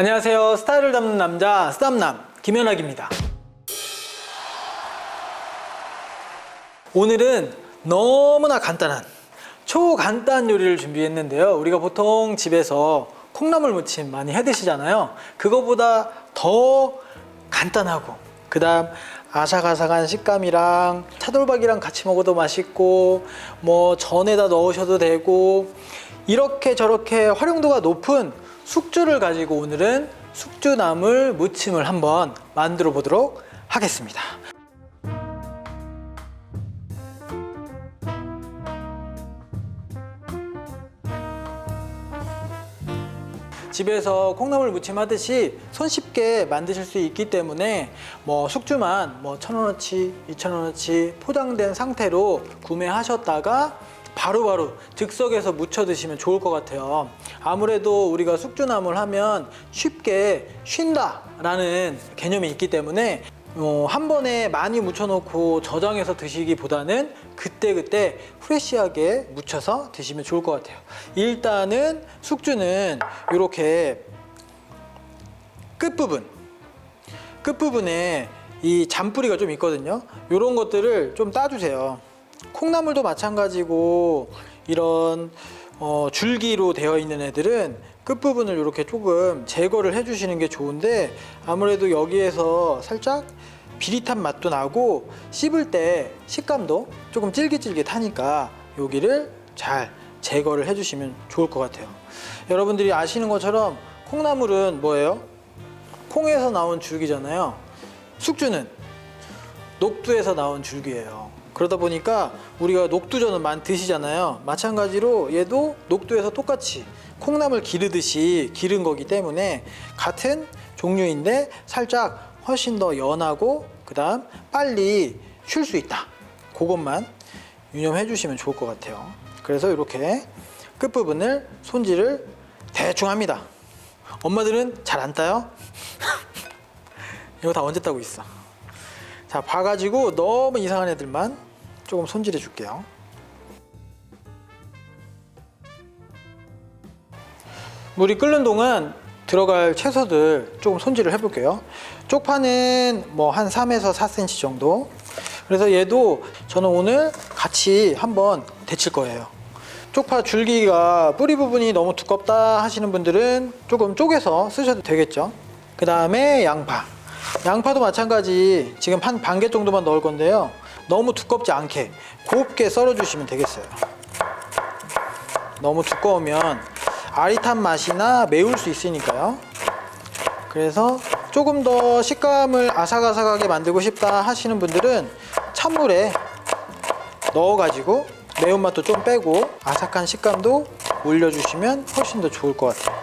안녕하세요. 스타일을 담는 남자 스담남 김연학입니다. 오늘은 너무나 간단한 초간단 요리를 준비했는데요. 우리가 보통 집에서 콩나물 무침 많이 해 드시잖아요. 그거보다 더 간단하고 그 다음 아삭아삭한 식감이랑 차돌박이랑 같이 먹어도 맛있고 뭐 전에다 넣으셔도 되고 이렇게 저렇게 활용도가 높은 숙주를 가지고 오늘은 숙주나물 무침을 한번 만들어 보도록 하겠습니다. 집에서 콩나물 무침 하듯이 손쉽게 만드실 수 있기 때문에 뭐 숙주만 뭐 1,000원어치, 2,000원어치 포장된 상태로 구매하셨다가 바로바로 즉석에서 무쳐 드시면 좋을 것 같아요. 아무래도 우리가 숙주나물 하면 쉽게 쉰다라는 개념이 있기 때문에 한 번에 많이 묻혀놓고 저장해서 드시기보다는 그때그때 프레시하게 묻혀서 드시면 좋을 것 같아요. 일단은 숙주는 이렇게 끝부분에 이 잔뿌리가 좀 있거든요. 이런 것들을 좀 따주세요. 콩나물도 마찬가지고 이런 줄기로 되어 있는 애들은 끝부분을 이렇게 조금 제거를 해 주시는 게 좋은데 아무래도 여기에서 살짝 비릿한 맛도 나고 씹을 때 식감도 조금 쫄깃쫄깃하니까 여기를 잘 제거를 해 주시면 좋을 것 같아요. 여러분들이 아시는 것처럼 콩나물은 뭐예요? 콩에서 나온 줄기잖아요. 숙주는 녹두에서 나온 줄기예요. 그러다 보니까 우리가 녹두전은 많이 드시잖아요. 마찬가지로 얘도 녹두에서 똑같이 콩나물 기르듯이 기른 거기 때문에 같은 종류인데 살짝 훨씬 더 연하고 그 다음 빨리 쉴 수 있다. 그것만 유념해 주시면 좋을 것 같아요. 그래서 이렇게 끝부분을 손질을 대충 합니다. 엄마들은 잘 안 따요? 이거 다 언제 따고 있어? 자, 봐가지고 너무 이상한 애들만 조금 손질해 줄게요. 물이 끓는 동안 들어갈 채소들 조금 손질을 해볼게요. 쪽파는 뭐 한 3에서 4cm 정도. 그래서 얘도 저는 오늘 같이 한번 데칠 거예요. 쪽파 줄기가 뿌리 부분이 너무 두껍다 하시는 분들은 조금 쪼개서 쓰셔도 되겠죠. 그 다음에 양파도 마찬가지 지금 한 반 개 정도만 넣을 건데요. 너무 두껍지 않게 곱게 썰어 주시면 되겠어요. 너무 두꺼우면 아릿한 맛이나 매울 수 있으니까요. 그래서 조금 더 식감을 아삭아삭하게 만들고 싶다 하시는 분들은 찬물에 넣어가지고 매운맛도 좀 빼고 아삭한 식감도 올려주시면 훨씬 더 좋을 것 같아요.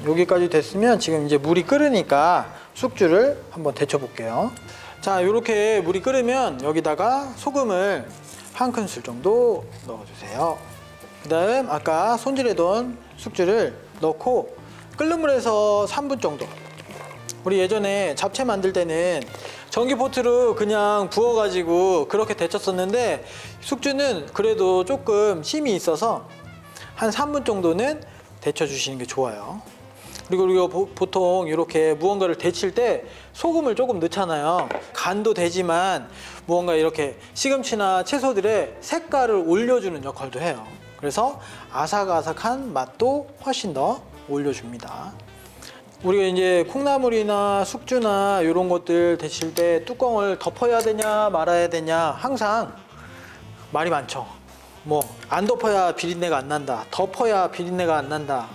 여기까지 됐으면 지금 이제 물이 끓으니까 숙주를 한번 데쳐 볼게요. 자, 이렇게 물이 끓으면 여기다가 소금을 한 큰술 정도 넣어주세요. 그 다음 아까 손질해둔 숙주를 넣고 끓는 물에서 3분 정도. 우리 예전에 잡채 만들 때는 전기포트로 그냥 부어가지고 그렇게 데쳤었는데 숙주는 그래도 조금 힘이 있어서 한 3분 정도는 데쳐주시는 게 좋아요. 그리고 우리가 보통 이렇게 무언가를 데칠 때 소금을 조금 넣잖아요. 간도 되지만 무언가 이렇게 시금치나 채소들의 색깔을 올려주는 역할도 해요. 그래서 아삭아삭한 맛도 훨씬 더 올려줍니다. 우리가 이제 콩나물이나 숙주나 이런 것들 데칠 때 뚜껑을 덮어야 되냐 말아야 되냐 항상 말이 많죠. 뭐 안 덮어야 비린내가 안 난다, 덮어야 비린내가 안 난다.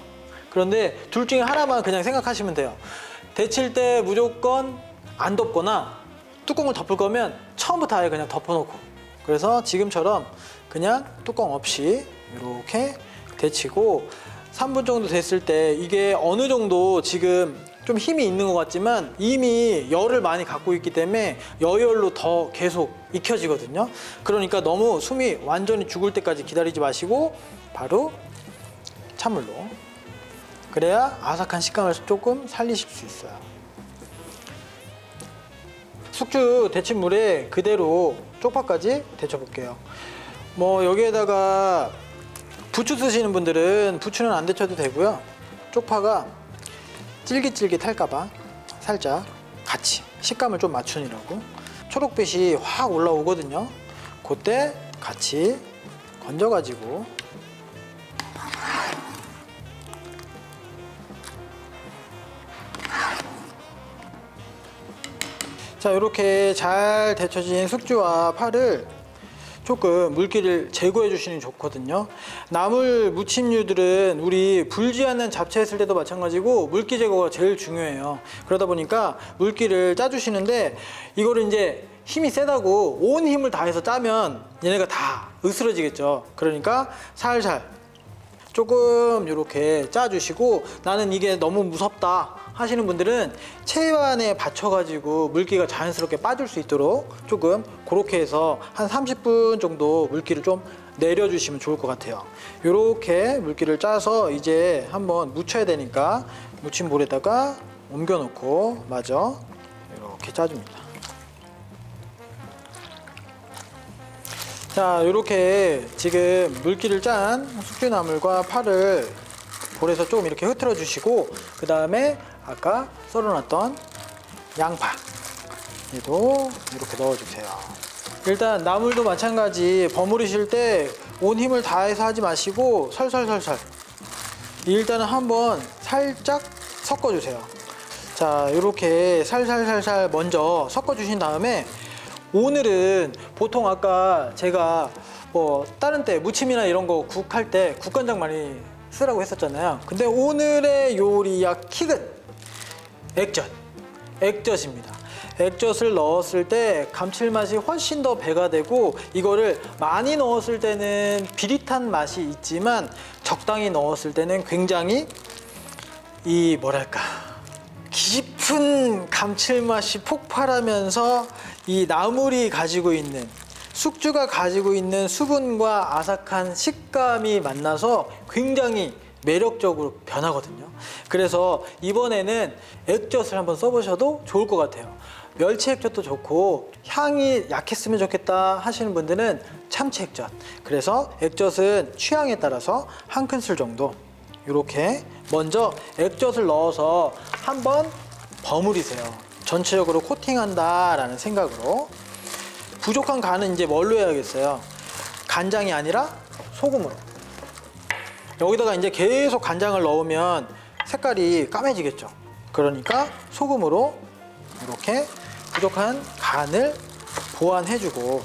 그런데 둘 중에 하나만 그냥 생각하시면 돼요. 데칠 때 무조건 안 덮거나 뚜껑을 덮을 거면 처음부터 아예 그냥 덮어놓고, 그래서 지금처럼 그냥 뚜껑 없이 이렇게 데치고 3분 정도 됐을 때 이게 어느 정도 지금 좀 힘이 있는 것 같지만 이미 열을 많이 갖고 있기 때문에 여열로 더 계속 익혀지거든요. 그러니까 너무 숨이 완전히 죽을 때까지 기다리지 마시고 바로 찬물로, 그래야 아삭한 식감을 조금 살리실 수 있어요. 숙주 데친 물에 그대로 쪽파까지 데쳐 볼게요. 뭐 여기에다가 부추 쓰시는 분들은 부추는 안 데쳐도 되고요. 쪽파가 찔깃찔깃할까봐 살짝 같이 식감을 좀 맞추느라고. 초록빛이 확 올라오거든요. 그때 같이 건져가지고 자, 이렇게 잘 데쳐진 숙주와 파를 조금 물기를 제거해 주시는 게 좋거든요. 나물 무침류들은 우리 불지 않는 잡채 했을 때도 마찬가지고 물기 제거가 제일 중요해요. 그러다 보니까 물기를 짜주시는데 이거를 이제 힘이 세다고 온 힘을 다해서 짜면 얘네가 다 으스러지겠죠. 그러니까 살살 조금 이렇게 짜주시고, 나는 이게 너무 무섭다 하시는 분들은 체반에 받쳐가지고 물기가 자연스럽게 빠질 수 있도록 조금 그렇게 해서 한 30분 정도 물기를 좀 내려주시면 좋을 것 같아요. 이렇게 물기를 짜서 이제 한번 묻혀야 되니까 무침볼에다가 옮겨놓고 마저 이렇게 짜줍니다. 자, 이렇게 지금 물기를 짠 숙주나물과 파를 볼에서 조금 이렇게 흐트러 주시고, 그 다음에 아까 썰어놨던 양파 얘도 이렇게 넣어주세요. 일단 나물도 마찬가지, 버무리실 때 온 힘을 다해서 하지 마시고 설설설설 일단은 한번 살짝 섞어주세요. 자, 이렇게 살살살살 먼저 섞어주신 다음에, 오늘은 보통 아까 제가 뭐 다른 때 무침이나 이런 거 국 할 때 국간장 많이 쓰라고 했었잖아요. 근데 오늘의 요리야 킥은 액젓입니다. 액젓을 넣었을 때 감칠맛이 훨씬 더 배가 되고, 이거를 많이 넣었을 때는 비릿한 맛이 있지만 적당히 넣었을 때는 굉장히 이 뭐랄까 깊은 감칠맛이 폭발하면서 이 나물이 가지고 있는, 숙주가 가지고 있는 수분과 아삭한 식감이 만나서 굉장히 매력적으로 변하거든요. 그래서 이번에는 액젓을 한번 써보셔도 좋을 것 같아요. 멸치 액젓도 좋고, 향이 약했으면 좋겠다 하시는 분들은 참치 액젓. 그래서 액젓은 취향에 따라서 한 큰술 정도 이렇게 먼저 액젓을 넣어서 한번 버무리세요. 전체적으로 코팅한다 라는 생각으로. 부족한 간은 이제 뭘로 해야겠어요? 간장이 아니라 소금으로. 여기다가 이제 계속 간장을 넣으면 색깔이 까매지겠죠. 그러니까 소금으로 이렇게 부족한 간을 보완해주고,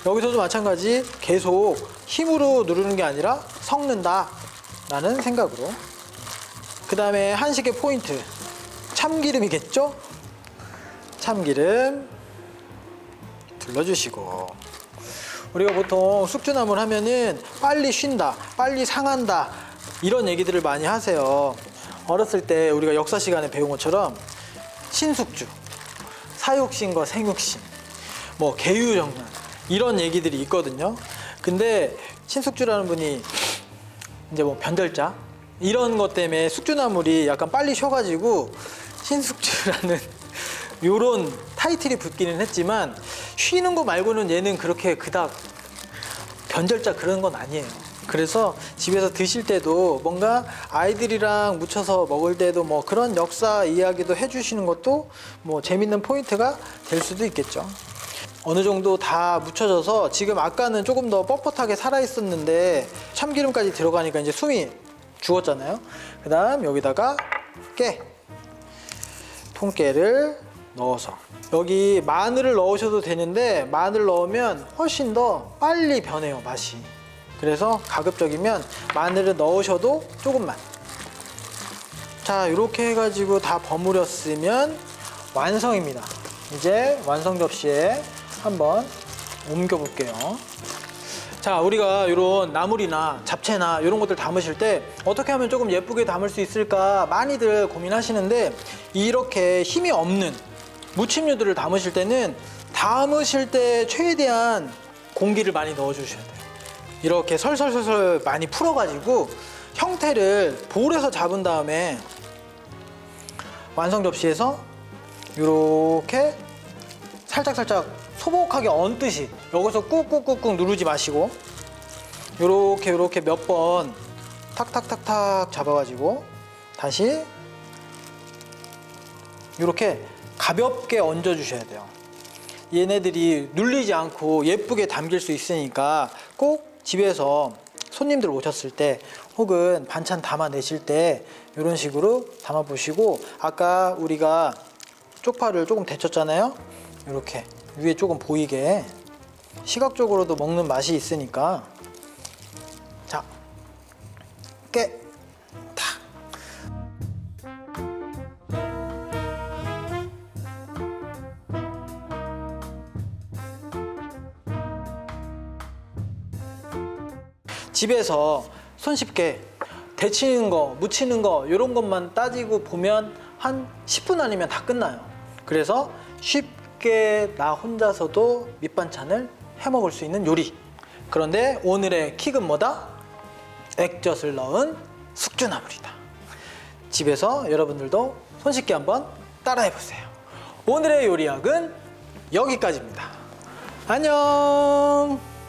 여기서도 마찬가지 계속 힘으로 누르는 게 아니라 섞는다 라는 생각으로. 그 다음에 한식의 포인트, 참기름이겠죠? 참기름 둘러주시고, 우리가 보통 숙주나물 하면은 빨리 쉰다, 빨리 상한다 이런 얘기들을 많이 하세요. 어렸을 때 우리가 역사 시간에 배운 것처럼 신숙주, 사육신과 생육신, 뭐 계유정란 이런 얘기들이 있거든요. 근데 신숙주라는 분이 이제 뭐 변절자 이런 것 때문에 숙주나물이 약간 빨리 쉬어가지고 신숙주라는 요런 타이틀이 붙기는 했지만, 쉬는 거 말고는 얘는 그렇게 그닥 변절자 그런 건 아니에요. 그래서 집에서 드실 때도 뭔가 아이들이랑 묻혀서 먹을 때도 뭐 그런 역사 이야기도 해주시는 것도 뭐 재밌는 포인트가 될 수도 있겠죠. 어느 정도 다 묻혀져서, 지금 아까는 조금 더 뻣뻣하게 살아있었는데 참기름까지 들어가니까 이제 숨이 죽었잖아요. 그 다음 여기다가 통깨를 넣어서, 여기 마늘을 넣으셔도 되는데 마늘 넣으면 훨씬 더 빨리 변해요, 맛이. 그래서 가급적이면 마늘을 넣으셔도 조금만. 자, 이렇게 해가지고 다 버무렸으면 완성입니다. 이제 완성 접시에 한번 옮겨 볼게요. 자, 우리가 이런 나물이나 잡채나 이런 것들 담으실 때 어떻게 하면 조금 예쁘게 담을 수 있을까 많이들 고민하시는데, 이렇게 힘이 없는 무침류들을 담으실 때는 담으실 때 최대한 공기를 많이 넣어 주셔야 돼요. 이렇게 설설설설 많이 풀어가지고 형태를 볼에서 잡은 다음에 완성 접시에서 이렇게 살짝살짝 소복하게 얹듯이, 여기서 꾹꾹꾹꾹 누르지 마시고 이렇게 몇 번 탁탁탁탁 잡아가지고 다시 이렇게 가볍게 얹어 주셔야 돼요. 얘네들이 눌리지 않고 예쁘게 담길 수 있으니까 꼭 집에서 손님들 오셨을 때 혹은 반찬 담아내실 때 이런 식으로 담아 보시고, 아까 우리가 쪽파를 조금 데쳤잖아요. 이렇게 위에 조금 보이게, 시각적으로도 먹는 맛이 있으니까. 자, 탁. 집에서 손쉽게 데치는 거, 무치는 거 이런 것만 따지고 보면 한 10분 아니면 다 끝나요. 그래서 쉽게 나 혼자서도 밑반찬을 해 먹을 수 있는 요리. 그런데 오늘의 킥은 뭐다? 액젓을 넣은 숙주나물이다. 집에서 여러분들도 손쉽게 한번 따라해 보세요. 오늘의 요리학은 여기까지입니다. 안녕.